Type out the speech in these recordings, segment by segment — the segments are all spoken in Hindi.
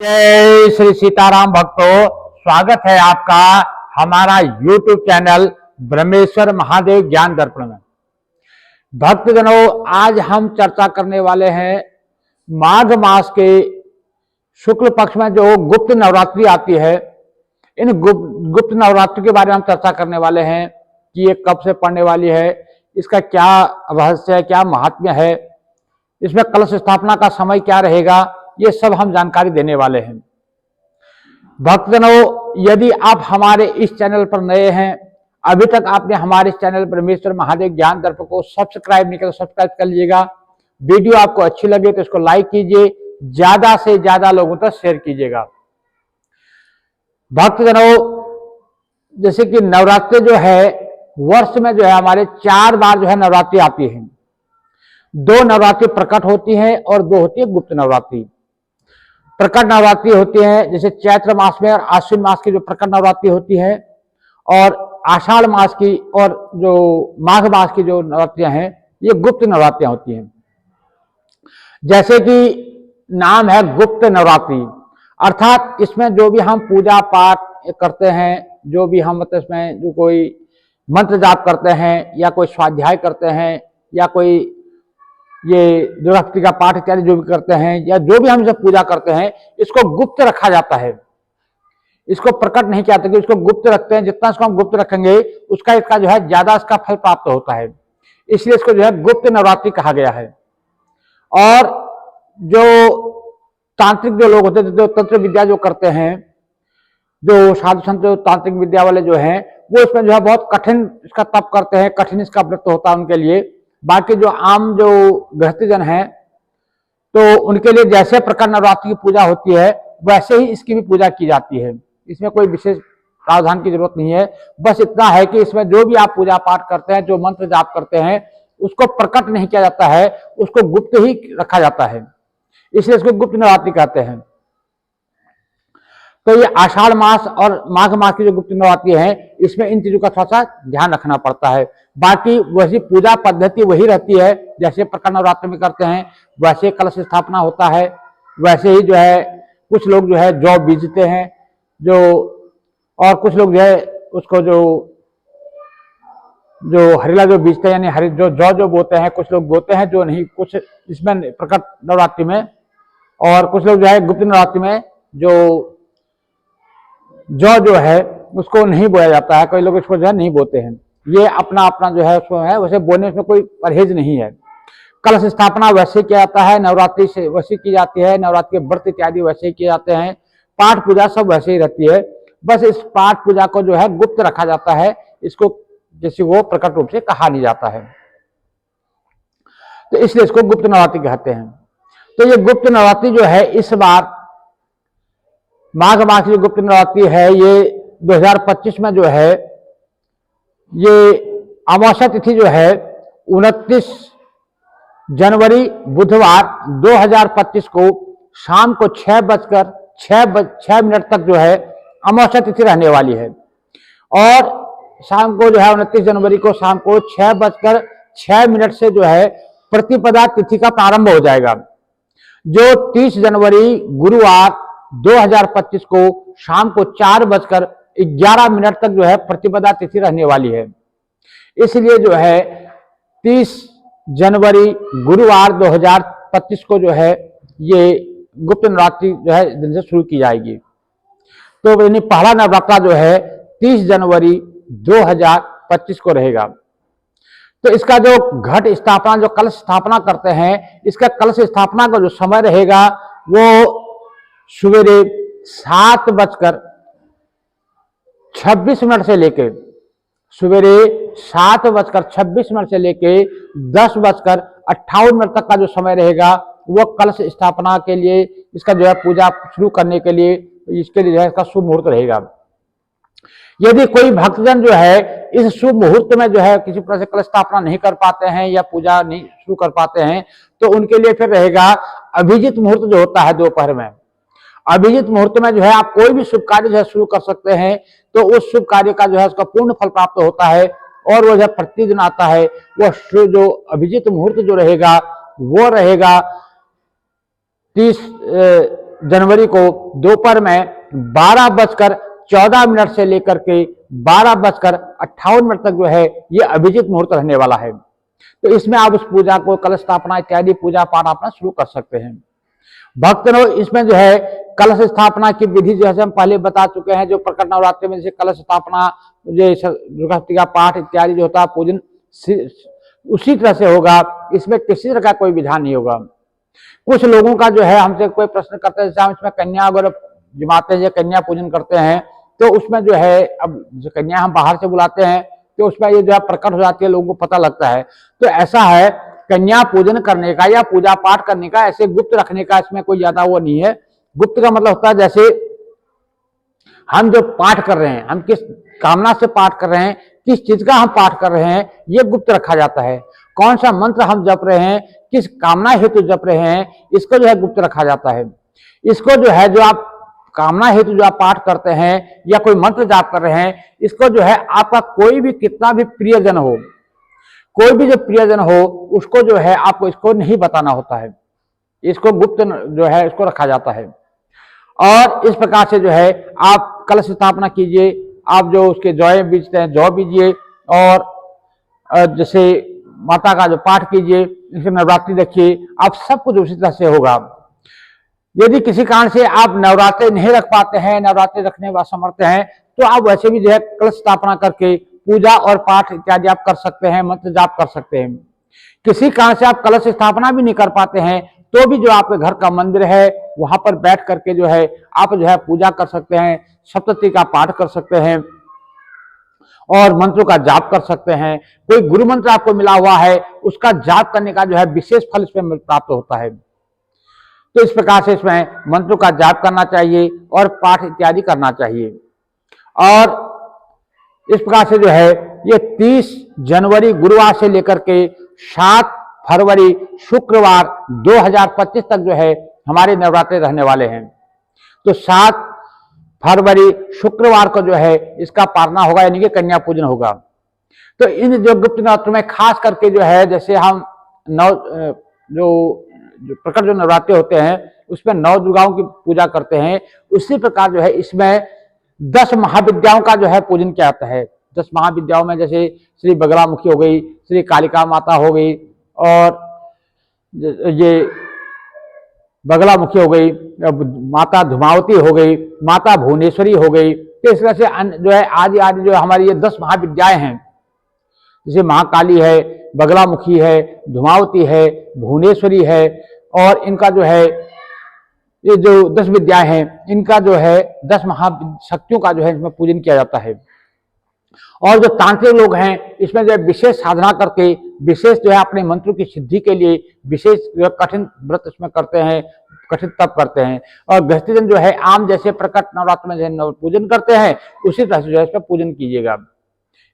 जय श्री सीताराम भक्तों, स्वागत है आपका हमारा YouTube चैनल ब्रह्मेश्वर महादेव ज्ञान दर्पण में। भक्तजनों, आज हम चर्चा करने वाले हैं माघ मास के शुक्ल पक्ष में जो गुप्त नवरात्रि आती है। इन गुप्त नवरात्रि के बारे में हम चर्चा करने वाले हैं कि ये कब से पड़ने वाली है, इसका क्या रहस्य है, क्या महात्म्य है, इसमें कलश स्थापना का समय क्या रहेगा, ये सब हम जानकारी देने वाले हैं। भक्तजनों, यदि आप हमारे इस चैनल पर नए हैं, अभी तक आपने हमारे इस चैनल ब्रह्मेश्वर महादेव ज्ञान दर्पण को सब्सक्राइब नहीं किया तो सब्सक्राइब कर लीजिएगा। वीडियो आपको अच्छी लगे तो इसको लाइक कीजिए, ज्यादा से ज्यादा लोगों तक शेयर कीजिएगा। भक्तजनों, जैसे कि नवरात्रि जो है वर्ष में जो है हमारे 4 बार जो है नवरात्रि आती है। 2 नवरात्रि प्रकट होती है और 2 होती है गुप्त नवरात्रि। प्रकट नवरात्रि होती है जैसे चैत्र मास में और आश्विन मास की जो प्रकट नवरात्रि होती है, और आषाढ़ मास की और जो माघ मास की जो नवरात्रियां हैं ये गुप्त नवरात्रियां होती हैं। जैसे कि नाम है गुप्त नवरात्रि, अर्थात इसमें जो भी हम पूजा पाठ करते हैं, जो भी हम मतलब इसमें जो कोई मंत्र जाप करते हैं या कोई स्वाध्याय करते हैं या कोई ये दुर्गाष्टमी का पाठ इत्यादि जो भी करते हैं या जो भी हम इसे पूजा करते हैं, इसको गुप्त रखा जाता है। इसको प्रकट नहीं किया जाता, कि इसको गुप्त रखते हैं। जितना इसको हम गुप्त रखेंगे इसका जो है ज्यादा इसका फल प्राप्त होता है, इसलिए इसको जो है गुप्त नवरात्रि कहा गया है। और जो तांत्रिक जो लोग होते हैं, जो तंत्र विद्या जो करते हैं, जो साधु संत तांत्रिक विद्या वाले जो हैं, वो इसमें जो है बहुत कठिन इसका तप करते हैं, कठिन इसका व्रत होता है उनके लिए। बाकी जो आम जो गृहस्थी जन हैं, तो उनके लिए जैसे प्रकार नवरात्रि की पूजा होती है वैसे ही इसकी भी पूजा की जाती है। इसमें कोई विशेष प्रावधान की जरूरत नहीं है। बस इतना है कि इसमें जो भी आप पूजा पाठ करते हैं, जो मंत्र जाप करते हैं, उसको प्रकट नहीं किया जाता है, उसको गुप्त ही रखा जाता है, इसलिए इसको गुप्त नवरात्रि कहते हैं। तो ये आषाढ़ मास और माघ मास की जो गुप्त नवरात्रि है, इसमें इन चीजों का थोड़ा सा ध्यान रखना पड़ता है। बाकी वैसी पूजा पद्धति वही रहती है जैसे प्रकट नवरात्रि में करते हैं, वैसे कलश स्थापना होता है, वैसे ही जो है कुछ लोग जो है जौ बीजते हैं, जो और कुछ लोग जो है उसको जो हरिला जो बीजते हैं, यानी हरी जो बोते हैं, कुछ लोग बोते हैं, जो नहीं कुछ इसमें प्रकट नवरात्रि में, और कुछ लोग जो है गुप्त नवरात्रि में जो है उसको नहीं बोया जाता है। कई लोग इसको जो है नहीं बोते हैं, ये अपना अपना जो है उसको है, वैसे बोने में कोई परहेज नहीं है। कलश स्थापना वैसे किया जाता है, नवरात्रि से वैसे की जाती है, नवरात्रि के व्रत इत्यादि वैसे किए जाते हैं, पाठ पूजा सब वैसे ही रहती है। बस इस पाठ पूजा को जो है गुप्त रखा जाता है, इसको किसी को प्रकट रूप से कहा नहीं जाता है, तो इसलिए इसको गुप्त नवरात्रि कहते हैं। तो ये गुप्त नवरात्रि जो है इस बार माघ मास की गुप्त नवरात्रि है, ये 2025 में जो है ये अमावस्या तिथि जो है 29 जनवरी बुधवार 2025 को शाम को 6:06 तक जो है अमावस्या तिथि रहने वाली है। और शाम को जो है 29 जनवरी को शाम को 6:06 से जो है प्रतिपदा तिथि का प्रारंभ हो जाएगा, जो 30 जनवरी गुरुवार 2025 को शाम को 4:11 तक जो है प्रतिपदा तिथि रहने वाली है। इसलिए जो है 30 जनवरी गुरुवार 2025 को जो है ये गुप्त नवरात्रि जो है दिन से शुरू की जाएगी। तो यानी पहला नवरात्रा जो है 30 जनवरी 2025 को रहेगा। तो इसका जो घट स्थापना, जो कलश स्थापना करते हैं, इसका कलश स्थापना का जो समय रहेगा वो सवेरे 7:26 से लेकर सवेरे 7:26 से लेके 10:58 तक का जो समय रहेगा वो कलश स्थापना के लिए, इसका जो है पूजा शुरू करने के लिए, इसके लिए जो है इसका शुभ मुहूर्त रहेगा। यदि कोई भक्तजन जो है इस शुभ मुहूर्त में जो है किसी प्रकार से कलश स्थापना नहीं कर पाते हैं या पूजा नहीं शुरू कर पाते हैं, तो उनके लिए फिर रहेगा अभिजीत मुहूर्त जो होता है दोपहर में। अभिजीत मुहूर्त में जो है आप कोई भी शुभ कार्य जो है शुरू कर सकते हैं, तो उस शुभ कार्य का जो है उसका पूर्ण फल प्राप्त होता है। और वो जब प्रतिदिन आता है, वो जो अभिजीत मुहूर्त जो रहेगा वो रहेगा 30 जनवरी को दोपहर में 12:14 से लेकर के 12:58 तक जो है ये अभिजीत मुहूर्त रहने वाला है। तो इसमें आप उस पूजा को, कलश स्थापना इत्यादि पूजा पाठ अपना शुरू कर सकते हैं। भक्तों, इसमें जो है कलश स्थापना की विधि जो है हम पहले बता चुके हैं। जो प्रकट नवरात्रि में जैसे कलश स्थापना, दुर्गा का पाठ इत्यादि जो होता है पूजन उसी तरह से होगा। इसमें किसी तरह का कोई विधान नहीं होगा। कुछ लोगों का जो है हमसे कोई प्रश्न करते हैं, जैसे हम इसमें कन्या वगैरह जमाते हैं, कन्या पूजन करते हैं, तो उसमें जो है अब जो कन्या हम बाहर से बुलाते हैं तो उसमें ये जो है प्रकट हो जाती है, लोगों को पता लगता है। तो ऐसा है, कन्या पूजन करने का या पूजा पाठ करने का ऐसे गुप्त रखने का इसमें कोई ज्यादा वो नहीं है। गुप्त का मतलब होता है जैसे हम जो पाठ कर रहे हैं, हम किस कामना से पाठ कर रहे हैं, किस चीज का हम पाठ कर रहे हैं, ये गुप्त रखा जाता है। कौन सा मंत्र हम जप रहे हैं, किस कामना हेतु जप रहे हैं, इसको जो है गुप्त रखा जाता है। इसको जो है जो आप कामना हेतु जो आप पाठ करते हैं या कोई मंत्र जाप कर रहे हैं, इसको जो है आपका कोई भी कितना भी प्रियजन हो, कोई भी जो प्रियजन हो, उसको जो है आपको इसको नहीं बताना होता है। इसको गुप्त जो है इसको रखा जाता है। और इस प्रकार से जो है आप कलश स्थापना कीजिए, आप जो उसके जौ बीजते हैं जौ बीजिए, और जैसे माता का जो पाठ कीजिए, इसमें नवरात्रि रखिए, आप सब कुछ उसी तरह से होगा। यदि किसी कारण से आप नवरात्रि नहीं रख पाते हैं, नवरात्रि रखने में असमर्थ हैं, तो आप वैसे भी जो है कलश स्थापना करके पूजा और पाठ इत्यादि आप कर सकते हैं, मंत्र जाप कर सकते हैं। किसी कारण से आप कलश स्थापना भी नहीं कर पाते हैं, तो भी जो आपके घर का मंदिर है वहां पर बैठ करके जो है आप जो है पूजा कर सकते हैं, सप्तशती का पाठ कर सकते हैं और मंत्रों का जाप कर सकते हैं। कोई गुरु मंत्र आपको मिला हुआ है, उसका जाप करने का जो है विशेष फल इसमें प्राप्त होता है। तो इस प्रकार से इसमें मंत्रों का जाप करना चाहिए और पाठ इत्यादि करना चाहिए। और इस प्रकार से जो है ये 30 जनवरी गुरुवार से लेकर के 7 फरवरी शुक्रवार 2025 तक जो है हमारे नवरात्रे रहने वाले हैं। तो 7 फरवरी शुक्रवार को जो है इसका पारना होगा, यानी कि कन्या पूजन होगा। तो इन जो गुप्त नवरात्रों में खास करके जो है, जैसे हम जो प्रकट जो नवरात्रे होते हैं उसमें 9 दुर्गाओं की पूजा करते हैं, उसी प्रकार जो है इसमें 10 महाविद्याओं का जो है पूजन किया जाता है। 10 महाविद्याओं में जैसे श्री बगलामुखी हो गई, श्री कालिका माता हो गई, और ये बगलामुखी हो गई, माता धुमावती हो गई, माता भुवनेश्वरी हो गई। तो इस तरह से जो है आदि आदि जो हमारी ये 10 महाविद्याएं हैं, जैसे महाकाली है, बगलामुखी है, धुमावती है, भुवनेश्वरी है, और इनका जो है ये जो 10 विद्याएं हैं, इनका जो है 10 महाशक्तियों का जो है इसमें पूजन किया जाता है। और जो तांत्रिक लोग हैं इसमें जो है विशेष साधना करके, विशेष जो है अपने मंत्रों की सिद्धि के लिए विशेष कठिन व्रत इसमें करते हैं, कठिन तप करते हैं। और गृहस्थीजन जो है आम जैसे प्रकट नवरात्र में जो पूजन करते हैं, उसी तरह से जो है इसमें पूजन कीजिएगा।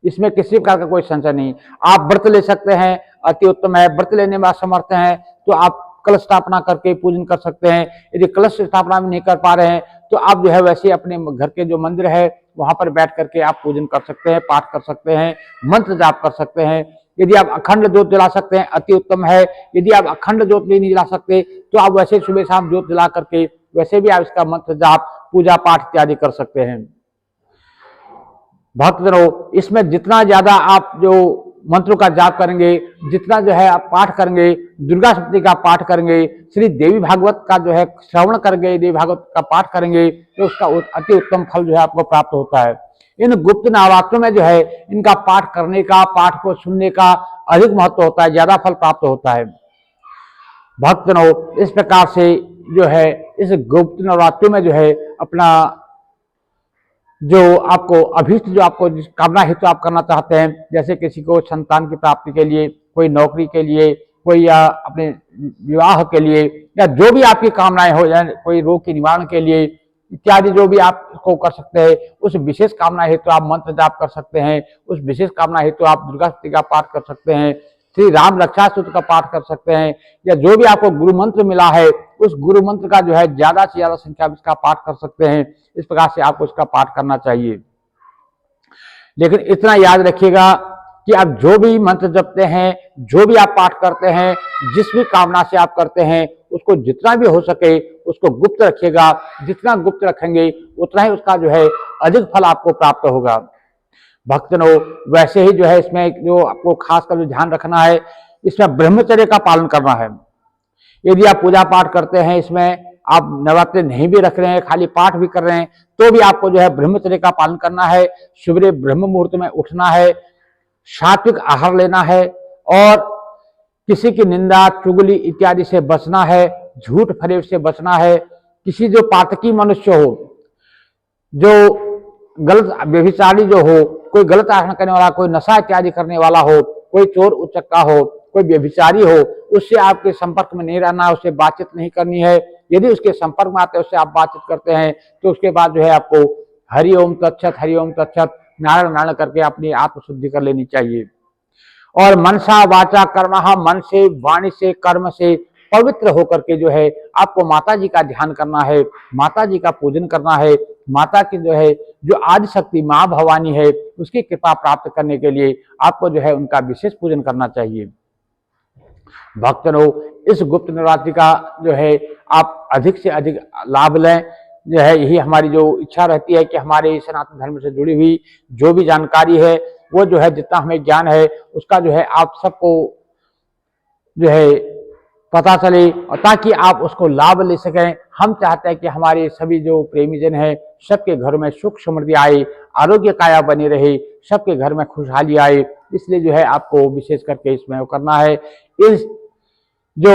इसमें किसी प्रकार का कोई संशय नहीं। आप व्रत ले सकते हैं, अति उत्तम है। व्रत लेने में असमर्थ हैं तो आप कलश स्थापना करके पूजन कर सकते हैं। यदि कलश स्थापना भी नहीं कर पा रहे हैं तो आप जो है वैसे अपने घर के जो मंदिर है वहां पर बैठ करके आप पूजन कर सकते हैं, पाठ कर सकते हैं, मंत्र जाप कर सकते हैं। यदि आप अखंड ज्योत जला सकते हैं, अति उत्तम है। यदि आप अखंड ज्योत भी नहीं जला सकते तो आप वैसे सुबह शाम ज्योत जला करके वैसे भी आप इसका मंत्र जाप, पूजा पाठ इत्यादि कर सकते हैं। भक्तजनों, इसमें जितना ज्यादा आप जो मंत्रों का जाप करेंगे, जितना जो है आप पाठ करेंगे, दुर्गा सप्तशती का पाठ करेंगे, श्री देवी भागवत का जो है श्रवण करेंगे, देवी भागवत का पाठ करेंगे, तो उसका अति उत्तम फल जो है आपको प्राप्त होता है। इन गुप्त नवरात्रों में जो है इनका पाठ करने का, पाठ को सुनने का अधिक महत्व होता है, ज्यादा फल प्राप्त होता है। भक्तजनों, इस प्रकार से जो है इस गुप्त नवरात्रों में जो है अपना जो आपको अभीष्ट जो आपको जिस कामना हेतु आप करना चाहते हैं, जैसे किसी को संतान की प्राप्ति के लिए, कोई नौकरी के लिए, कोई या अपने विवाह के लिए, या जो भी आपकी कामनाएं हो जाए, कोई रोग के निवारण के लिए इत्यादि जो भी आप को कर सकते हैं, उस विशेष कामना हेतु आप मंत्र जाप कर सकते हैं। उस विशेष कामना हेतु आप दुर्गा सप्तशती का पाठ कर सकते हैं, श्री राम रक्षा स्तोत्र का पाठ कर सकते हैं, या जो भी आपको गुरु मंत्र मिला है उस गुरु मंत्र का जो है ज्यादा से ज्यादा संख्या में इसका पाठ कर सकते हैं। इस प्रकार से आपको इसका पाठ करना चाहिए। लेकिन इतना याद रखिएगा कि आप जो भी मंत्र जपते हैं, जो भी आप पाठ करते हैं, जिस भी कामना से आप करते हैं, उसको जितना भी हो सके उसको गुप्त रखिएगा। जितना गुप्त रखेंगे उतना ही उसका जो है अधिक फल आपको प्राप्त होगा। भक्तजनों, वैसे ही जो है इसमें जो आपको खास कर ध्यान रखना है, इसमें ब्रह्मचर्य का पालन करना है। यदि आप पूजा पाठ करते हैं, इसमें आप नवरात्रि नहीं भी रख रहे हैं, खाली पाठ भी कर रहे हैं, तो भी आपको जो है ब्रह्मचर्य का पालन करना है। सुबह ब्रह्म मुहूर्त में उठना है, सात्विक आहार लेना है और किसी की निंदा चुगली इत्यादि से बचना है, झूठ फरेब से बचना है। किसी जो पातकी मनुष्य हो, जो गलत व्यभिचारी जो हो, कोई गलत आचरण करने वाला, कोई नशा इत्यादि करने वाला हो, कोई चोर उचक्का हो, कोई व्यभिचारी हो, उससे आपके संपर्क में नहीं रहना, उससे बातचीत नहीं करनी है। यदि उसके संपर्क में आते हैं, उससे आप बातचीत करते हैं, तो उसके बाद जो है आपको हरिओम तत्सत, हरिओम तत्सत, नारायण नारायण करके अपनी आत्मशुद्धि कर लेनी चाहिए। और मनसा वाचा कर्म, मन से, वाणी से, कर्म से पवित्र होकर के जो है आपको माता जी का ध्यान करना है, माता जी का पूजन करना है। माता की जो है जो आदि शक्ति माँ भवानी है, उसकी कृपा प्राप्त करने के लिए आपको जो है उनका विशेष पूजन करना चाहिए। भक्तों, इस गुप्त नवरात्रि का जो है आप अधिक से अधिक लाभ लें। जो है यही हमारी जो इच्छा रहती है कि हमारे सनातन धर्म से जुड़ी हुई जो भी जानकारी है, वो जो है जितना हमें ज्ञान है उसका जो है आप सबको जो है पता चले, और ताकि आप उसको लाभ ले सकें। हम चाहते हैं कि हमारे सभी जो प्रेमीजन हैं, सबके घर में सुख समृद्धि आए, आरोग्य काया बनी रहे, सबके घर में खुशहाली आए। इसलिए जो है आपको विशेष करके इसमें वो करना है। इस जो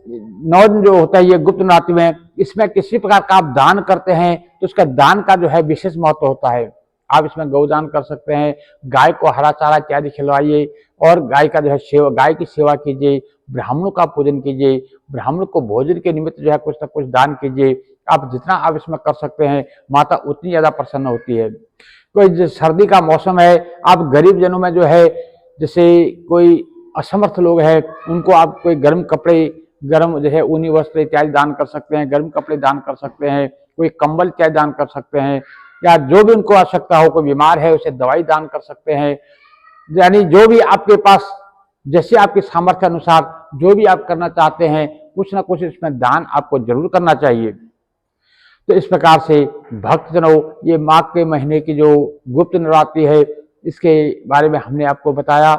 9 दिन जो होता है ये गुप्त नवरात्रि में, इसमें किसी प्रकार का आप दान करते हैं तो उसका दान का जो है विशेष महत्व होता है। आप इसमें गौदान कर सकते हैं, गाय को हरा चारा इत्यादि खिलवाइए और गाय का जो है सेवा, गाय की सेवा कीजिए, ब्राह्मणों का पूजन कीजिए, ब्राह्मणों को भोजन के निमित्त जो है कुछ न कुछ दान कीजिए। आप जितना आप इसमें कर सकते हैं, माता उतनी ज्यादा प्रसन्न होती है। कोई सर्दी का मौसम है, आप गरीब जनों में जो है, जैसे कोई असमर्थ लोग हैं, उनको आप कोई गर्म कपड़े, गर्म जो है ऊनी वस्त्र इत्यादि दान कर सकते हैं, गर्म कपड़े दान कर सकते हैं, कोई कंबल इत्यादि दान कर सकते हैं, या जो भी उनको आवश्यकता हो, कोई बीमार है उसे दवाई दान कर सकते हैं। यानी जो भी आपके पास, जैसे आपके सामर्थ्य अनुसार जो भी आप करना चाहते हैं, कुछ ना कुछ इसमें दान आपको जरूर करना चाहिए। तो इस प्रकार से भक्तजनों, ये माघ के महीने की जो गुप्त नवरात्रि है, इसके बारे में हमने आपको बताया,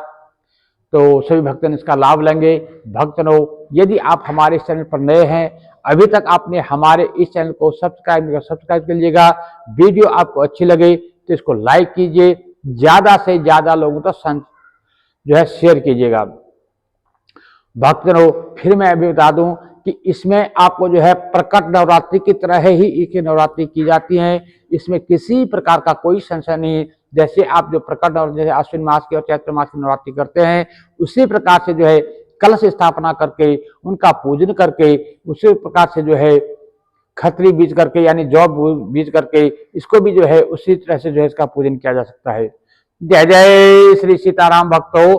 तो सभी भक्तजन इसका लाभ लेंगे। भक्तजनों, यदि आप हमारे इस चैनल पर नए हैं, अभी तक आपने हमारे इस चैनल को सब्सक्राइब कर लीजिएगा। वीडियो आपको अच्छी लगे तो इसको लाइक कीजिए, ज्यादा से ज्यादा लोगों तक जो है शेयर कीजिएगा। भक्तजनों, फिर मैं अभी बता दूं कि इसमें आपको जो है प्रकट नवरात्रि की तरह ही एक नवरात्रि की जाती है। इसमें किसी प्रकार का कोई संशय नहीं। जैसे आप जो प्रकट नवरात्रि, जैसे आश्विन मास की और चैत्र मास की नवरात्रि करते हैं, उसी प्रकार से जो है कलश स्थापना करके, उनका पूजन करके, उसी प्रकार से जो है खत्री बीज करके, यानी जौ बीज करके, इसको भी जो है उसी तरह से जो है इसका पूजन किया जा सकता है। जय जय श्री सीताराम भक्तों।